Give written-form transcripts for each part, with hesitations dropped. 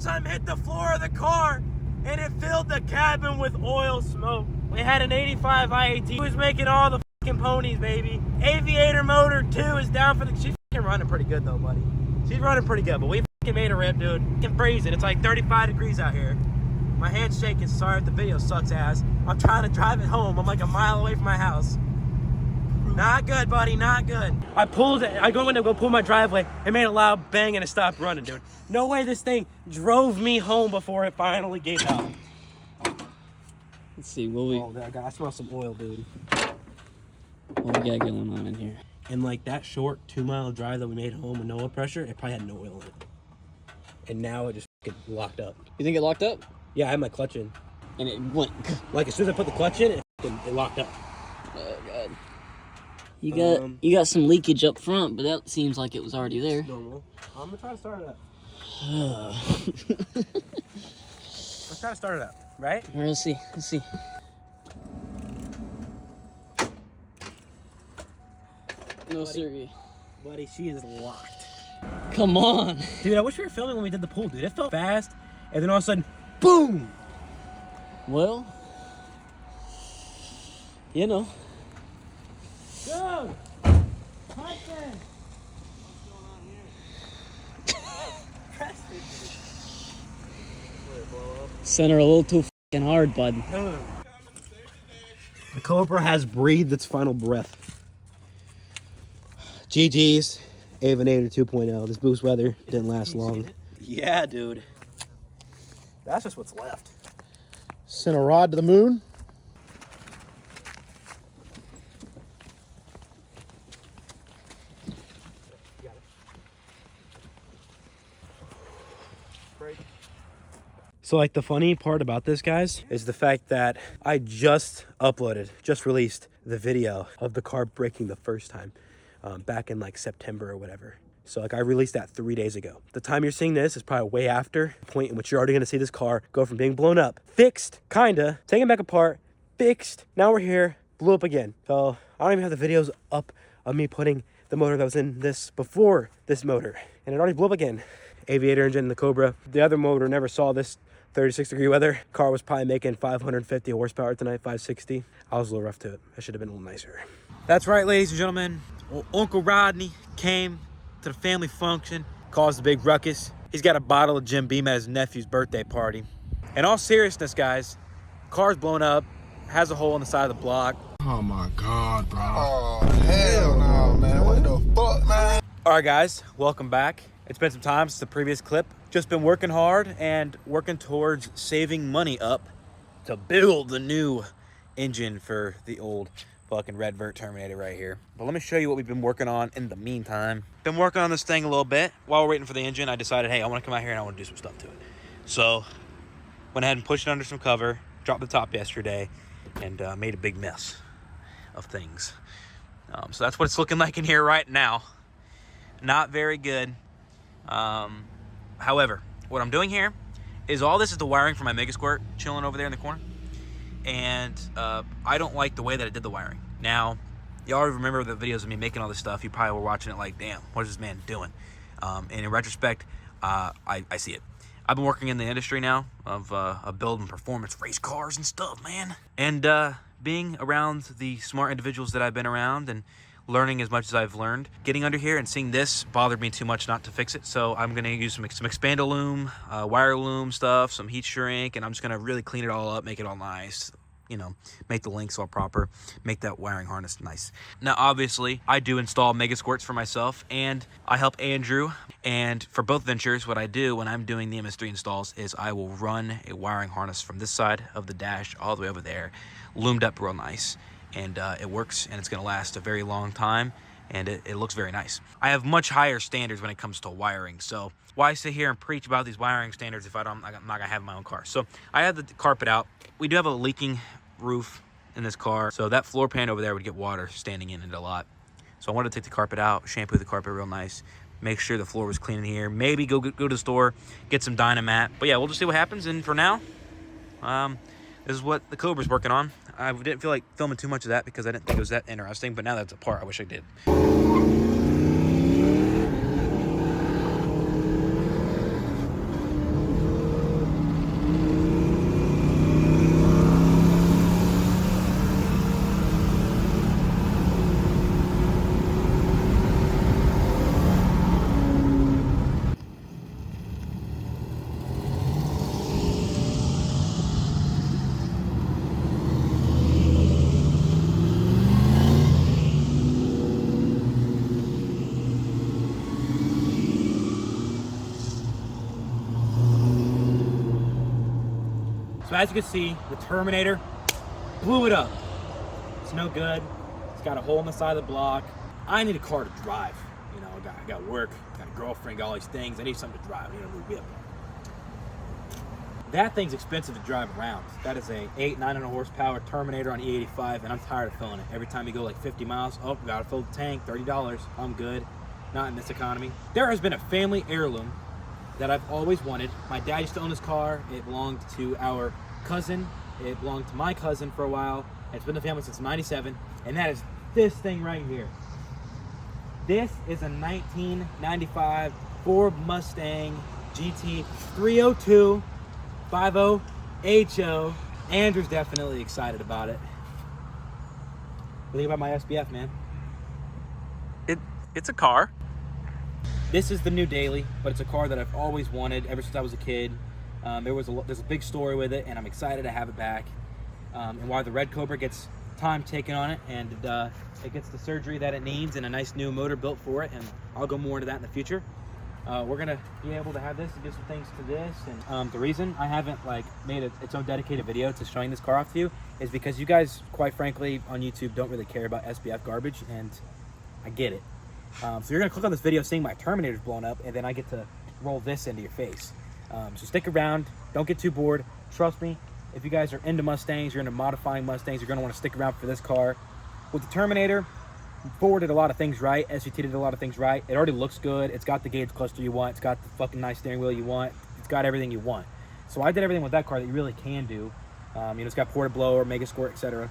time hit the floor of the car and it filled the cabin with oil smoke. We had an 85 IAT. He was making all the fucking ponies, baby. Aviator motor 2 is down for the... She's fucking running pretty good though, buddy. She's running pretty good, but we fucking made a rip, dude. Fucking freezing. It's like 35 degrees out here. My hand's shaking. Sorry if the video sucks ass. I'm trying to drive it home. I'm like a mile away from my house. Not good, buddy, not good. I go in to go pull my driveway. It made a loud bang and it stopped running, dude. No way this thing drove me home before it finally gave out. Let's see, what we... Oh, I smell some oil, dude. What we got going on in here? And like that short 2-mile drive that we made home with no oil pressure, it probably had no oil in it. And now it just fucking locked up. You think it locked up? Yeah, I had my clutch in. And it went... Like as soon as I put the clutch in, it locked up. Oh, God. You got some leakage up front, but that seems like it was already there. Normal. I'm gonna try to start it up. Let's try to start it up, right? All right, let's see. Let's see. No, sir. Buddy, she is locked. Come on. Dude, I wish we were filming when we did the pool, dude. It felt fast, and then all of a sudden, boom! Well, you know. Dude! Hudson! What's going on here? Center a little too fucking hard, bud. The Cobra has breathed its final breath. GG's, 𝘬𝘦𝘭𝘰𝘯𝘬 2.0. This boost weather didn't last long. Yeah, dude. That's just what's left. Sent a rod to the moon. So like the funny part about this, guys, is the fact that I just released the video of the car breaking the first time back in like September or whatever. So like I released that 3 days ago. The time you're seeing this is probably way after the point in which you're already gonna see this car go from being blown up, fixed, kinda, taken back apart, fixed, now we're here, blew up again. So I don't even have the videos up of me putting the motor that was in this before this motor. And it already blew up again. Aviator engine, the Cobra. The other motor never saw this 36-degree weather. Car was probably making 550 horsepower tonight, 560. I was a little rough to it. I should have been a little nicer. That's right, ladies and gentlemen. Uncle Rodney came to the family function, caused a big ruckus. He's got a bottle of Jim Beam at his nephew's birthday party. In all seriousness, guys, car's blown up, has a hole in the side of the block. Oh my God, bro. Oh, hell no, man. What the fuck, man? All right, guys, welcome back. It's been some time since the previous clip. Just been working hard and working towards saving money up to build the new engine for the old fucking red vert Terminator right here. But let me show you what we've been working on in the meantime. Been working on this thing a little bit. While we're waiting for the engine, I decided, hey, I want to come out here and I want to do some stuff to it. So went ahead and pushed it under some cover, dropped the top yesterday, and made a big mess of things. So that's what it's looking like in here right now. Not very good. However, what I'm doing here is all this is the wiring for my 𝘈𝘭𝘪 chilling over there in the corner. And I don't like the way that I did the wiring. Now, you already remember the videos of me making all this stuff. You probably were watching it like, damn, what is this man doing? And in retrospect, I see it. I've been working in the industry now of building performance race cars and stuff, man. And being around the smart individuals that I've been around and learning as much as I've learned, getting under here and seeing this bothered me too much not to fix it. So I'm gonna use some expand-a-loom, wire loom stuff, some heat shrink, and I'm just gonna really clean it all up, make it all nice, you know, make the links all proper, make that wiring harness nice. Now, obviously, I do install 𝘈𝘭𝘪s for myself, and I help Andrew. And for both ventures, what I do when I'm doing the MS3 installs is I will run a wiring harness from this side of the dash all the way over there, loomed up real nice. And it works, and it's going to last a very long time, and it looks very nice. I have much higher standards when it comes to wiring, so why sit here and preach about these wiring standards if I'm not going to have my own car? So I had the carpet out. We do have a leaking roof in this car, so that floor pan over there would get water standing in it a lot. So I wanted to take the carpet out, shampoo the carpet real nice, make sure the floor was clean in here, maybe go to the store, get some Dynamat. But yeah, we'll just see what happens, and for now, this is what the Cobra's working on. I didn't feel like filming too much of that because I didn't think it was that interesting, but now that's a part I wish I did. So as you can see, the Terminator blew it up. It's no good. It's got a hole in the side of the block. I need a car to drive. You know, I got work, got a girlfriend, got all these things. I need something to drive. I need a new whip. That thing's expensive to drive around. That is a 900 horsepower Terminator on E85, and I'm tired of filling it. Every time you go like 50 miles, oh, gotta fill the tank, $30. I'm good. Not in this economy. There has been a family heirloom that I've always wanted. My dad used to own this car. It belonged to our cousin. It belonged to my cousin for a while. It's been in the family since '97, and that is this thing right here. This is a 1995 Ford Mustang GT 302 𝘭𝘪𝘯𝘬𝘂. Andrew's definitely excited about it. What do you think about my SBF, man? It's a car. This is the new daily, but it's a car that I've always wanted ever since I was a kid. There's a big story with it, and I'm excited to have it back. And why the Red Cobra gets time taken on it, and it gets the surgery that it needs and a nice new motor built for it, and I'll go more into that in the future. We're gonna be able to have this and do some things to this, and the reason I haven't like made its own dedicated video to showing this car off to you is because you guys, quite frankly, on YouTube don't really care about SBF garbage, and I get it. So you're gonna click on this video seeing my Terminator's blown up, and then I get to roll this into your face. So stick around, don't get too bored. Trust me, if you guys are into Mustangs, you're into modifying Mustangs, you're gonna wanna stick around for this car. With the Terminator, Ford did a lot of things right, SVT did a lot of things right. It already looks good, it's got the gauge cluster you want, it's got the fucking nice steering wheel you want, it's got everything you want. So I did everything with that car that you really can do. You know, it's got porta blower, 𝘂𝑆quirt, etc.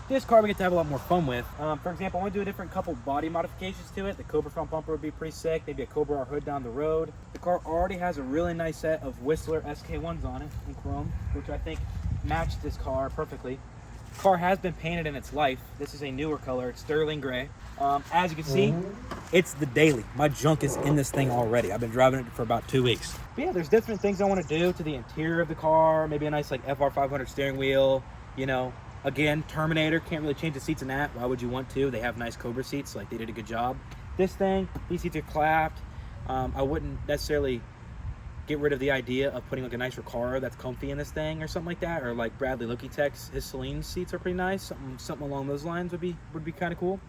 This car we get to have a lot more fun with. For example, I want to do a different couple body modifications to it. The Cobra front bumper would be pretty sick. Maybe a Cobra R hood down the road. The car already has a really nice set of Whistler SK1s on it in chrome, which I think match this car perfectly. The car has been painted in its life. This is a newer color. It's sterling gray. As you can see, it's the daily. My junk is in this thing already. I've been driving it for about 2 weeks. But yeah, there's different things I want to do to the interior of the car. Maybe a nice like FR500 steering wheel, you know. Again, Terminator, can't really change the seats in that. Why would you want to? They have nice Cobra seats, like they did a good job. This thing, these seats are clapped. I wouldn't necessarily get rid of the idea of putting like a nice Recaro that's comfy in this thing or something like that. Or like Bradley Lookitech's, his Celine seats are pretty nice. Something along those lines would be kind of cool.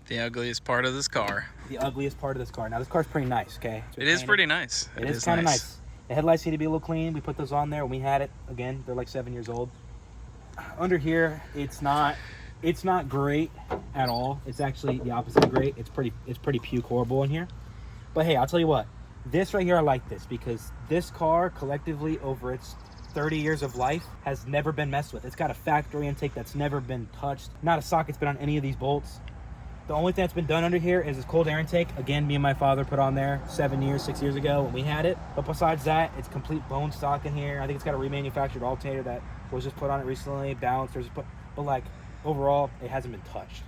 The ugliest part of this car. The ugliest part of this car. Now this car's pretty nice, okay? It is pretty nice. It is kind of nice. The headlights need to be a little clean. We put those on there when we had it. Again, they're like 7 years old. Under here, it's not great at all. It's actually the opposite of great. It's pretty puke horrible in here. But hey, I'll tell you what. This right here, I like this because this car collectively over its 30 years of life has never been messed with. It's got a factory intake that's never been touched. Not a socket's been on any of these bolts. The only thing that's been done under here is this cold air intake. Again, me and my father put on there 6 years ago when we had it. But besides that, it's complete bone stock in here. I think it's got a remanufactured alternator that was just put on it recently, balancers, but like overall, it hasn't been touched.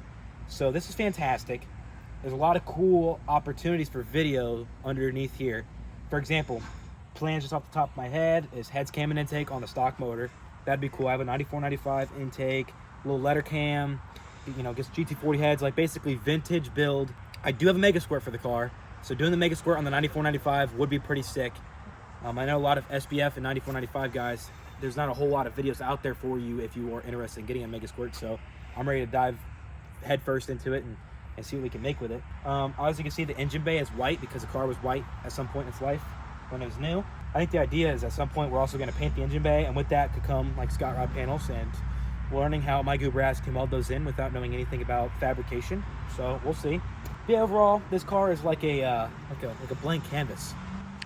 So this is fantastic. There's a lot of cool opportunities for video underneath here. For example, plans just off the top of my head is heads cam and intake on the stock motor. That'd be cool. I have a 94-95 intake, little letter cam. You know, just GT40 heads, like basically vintage build. I do have a 𝘂𝑆quirt for the car, so doing the 𝘂𝑆quirt on the 94-95 would be pretty sick. I know a lot of SBF and 94-95 guys. There's not a whole lot of videos out there for you if you are interested in getting a 𝘂𝑆quirt, so I'm ready to dive head first into it and see what we can make with it. As you can see, the engine bay is white because the car was white at some point in its life when it was new. I think the idea is at some point we're also going to paint the engine bay, and with that could come like Scott Rod panels and learning how my goober ass can weld those in without knowing anything about fabrication. So we'll see. Yeah, overall, this car is like a blank canvas.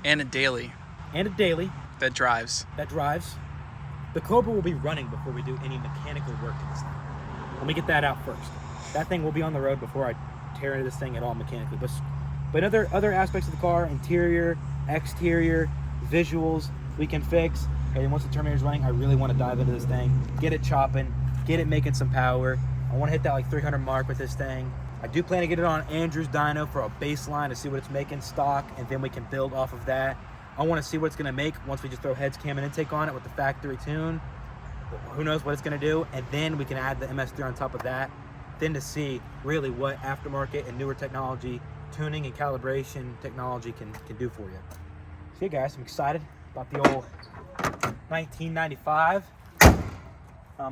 And a daily. And a daily. That drives. The Cobra will be running before we do any mechanical work to this thing. Let me get that out first. That thing will be on the road before I tear into this thing at all mechanically. But other aspects of the car, interior, exterior, visuals, we can fix. And once the Terminator's running, I really want to dive into this thing, get it chopping, get it making some power. I want to hit that like 300 mark with this thing. I do plan to get it on Andrew's dyno for a baseline to see what it's making stock, and then we can build off of that. I want to see what it's going to make once we just throw heads, cam, and intake on it with the factory tune. Who knows what it's going to do, and then we can add the MS3 on top of that. Then to see really what aftermarket and newer technology, tuning and calibration technology can do for you. So yeah, guys, I'm excited. about the old 1995.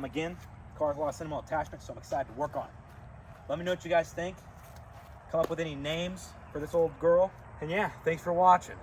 Again, car's a lot of sentimental attachment, so I'm excited to work on it. Let me know what you guys think. Come up with any names for this old girl. And yeah, thanks for watching.